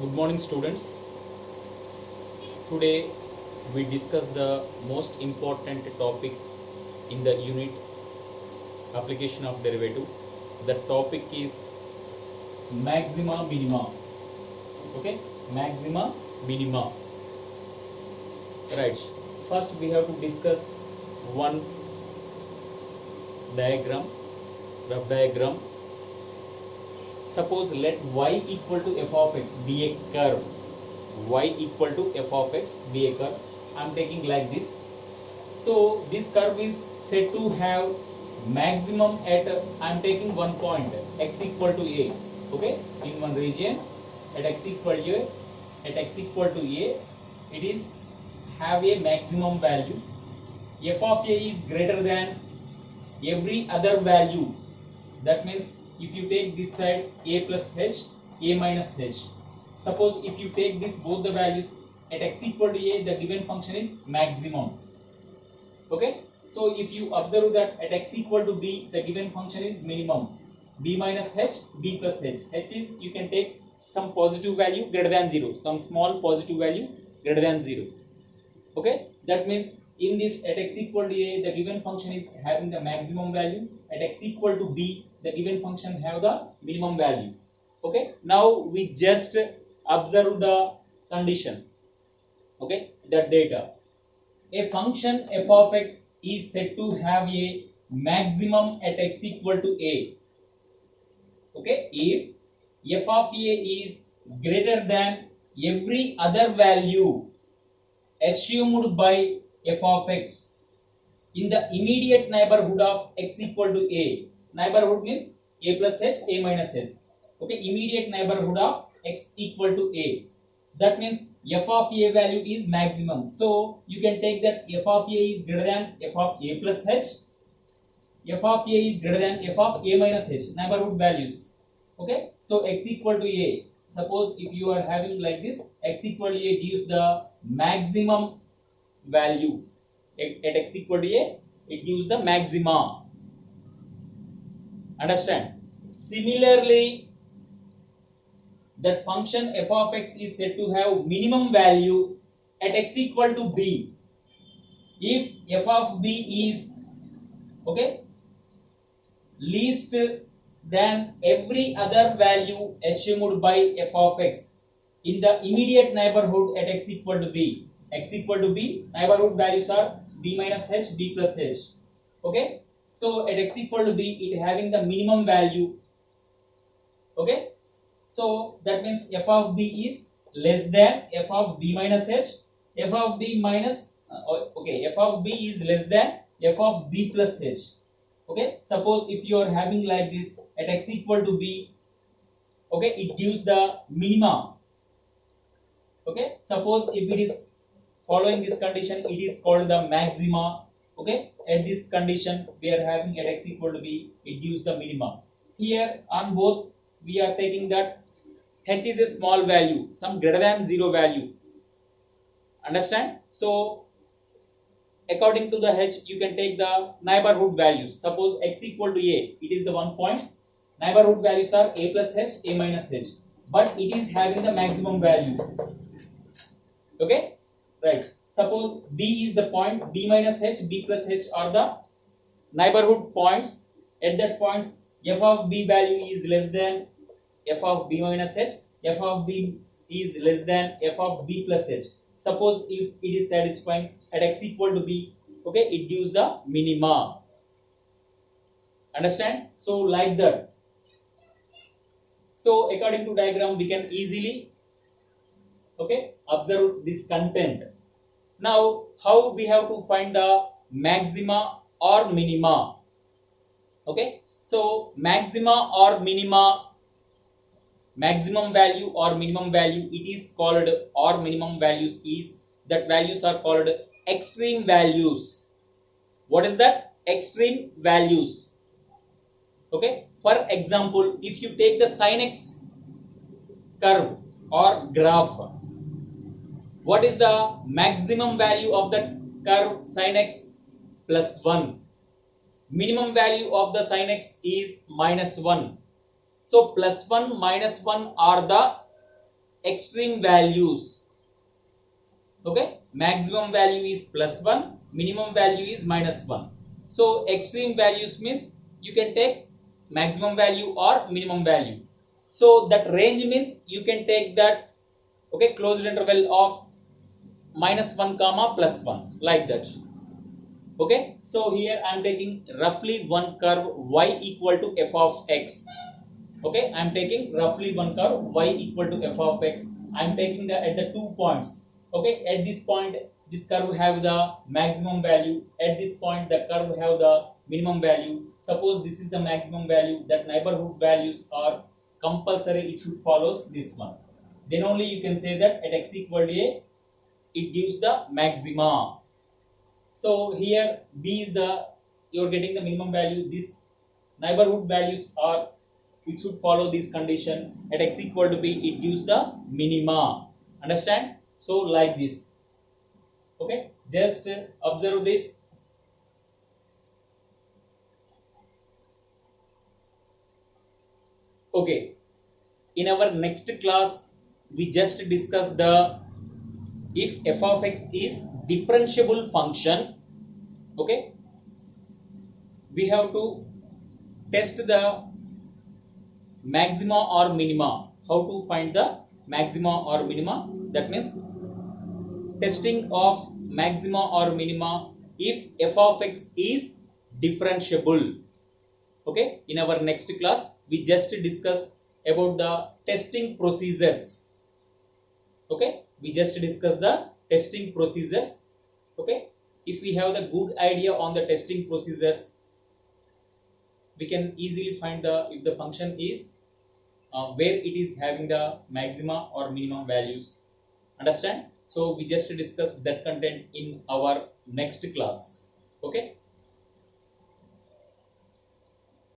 Good morning, students. Today we discuss the most important topic in the unit application of derivative. The topic is maxima minima. Okay, maxima minima. Right. First, we have to discuss one diagram, rough diagram. Suppose let y equal to f of x be a curve. Y equal to f of x be a curve. I am taking like this. So this curve is said to have maximum at I am taking one point x equal to a. Okay, in one region at x equal to a, it is have a maximum value. F of a is greater than every other value. That means if you take this side a plus h, a minus h. Suppose if you take this both the values at x equal to a, the given function is maximum. Okay, so if you observe that at x equal to b, the given function is minimum. B minus h, b plus h. H is you can take some positive value greater than 0, some small positive value greater than 0. Okay, that means in this at x equal to a, the given function is having the maximum value. At x equal to b, the given function have the minimum value. Okay, now we just observe the condition. Okay, the data. A function f of x is said to have a maximum at x equal to a. Okay, if f of a is greater than every other value assumed by f of x in the immediate neighborhood of x equal to a. Neighborhood means a plus h, a minus h. Okay, immediate neighborhood of x equal to a. That means f of a value is maximum. So you can take that f of a is greater than f of a plus h. F of a is greater than f of a minus h. Neighborhood values. Okay. So x equal to a. Suppose if you are having like this, x equal to a gives the maximum value. At x equal to a, it gives the maxima. Understand? Similarly, that function f of x is said to have minimum value at x equal to b. If f of b is okay least than every other value assumed by f of x in the immediate neighborhood at x equal to b. X equal to b, neighborhood values are b minus h, b plus h. Okay, so at x equal to b, it having the minimum value. Okay, so that means f of b is less than f of b minus h. F of b minus f of b is less than f of b plus h. Okay, suppose if you are having like this at x equal to b, okay, it gives the minima. Okay, suppose if it is following this condition, it is called the maxima. Okay, at this condition we are having at x equal to b, it gives the minima. Here on both we are taking that h is a small value, some greater than 0 value. Understand? So according to the h, you can take the neighborhood values. Suppose x equal to a, it is the 1 point. Neighborhood values are a plus h, a minus h, but it is having the maximum value. Okay, right. Suppose b is the point, b minus h, b plus h are the neighborhood points. At that points, f of b value is less than f of b minus h, f of b is less than f of b plus h. Suppose if it is satisfying at x equal to b, okay, it gives the minima. Understand? So like that. So according to diagram, we can easily okay observe this content. Now how we have to find the maxima or minima? Okay, so maxima or minima, maximum value or minimum value, it is called, or minimum values is, that values are called extreme values. What is that? Extreme values. Okay, for example, if you take the sin x curve or graph, what is the maximum value of that curve? Sin x plus 1. Minimum value of the sin x is -1. So plus 1 minus 1 are the, okay, extreme values. Okay, suppose b is the point, b minus h, b plus h. Suppose if it is satisfying at x equal to b, okay, it gives the maximum value. Minimum value of the sin x is -1. Minimum value of the sin x is -1. So plus 1 minus 1 are the, okay, extreme values. extreme values. Okay, maximum value is +1, minimum value is -1. So extreme values means you can take maximum value or minimum value. So that range means you can take that, okay, closed interval of -1 comma +1, like that. Okay, so here I am taking roughly one curve y equal to f of x. Okay, I am taking roughly one curve y equal to f of x. I am taking the at the 2 points. Okay, at this point this curve have the maximum value, at this point the curve have the minimum value. Suppose this is the maximum value, that neighborhood values are compulsory, it should follows this one. Then only you can say that at x equal to a, it gives the maxima. So here b is the, you are getting the minimum value, this neighborhood values are, it should follow this condition, at x equal to b it gives the minima. Understand? So like this. Okay, just observe this. Okay, in our next class we just discuss the, if f of x is differentiable function, okay, we have to test the maxima or minima. How to find the maxima or minima? That means testing of maxima or minima if f of x is differentiable. Okay, in our next class we just discuss about the testing procedures. Okay, we just discuss the testing procedures. Okay, if we have the good idea on the testing procedures, we can easily find the, if the function is where it is having the maxima or minimum values. Understand? So we just discuss that content in our next class. Okay.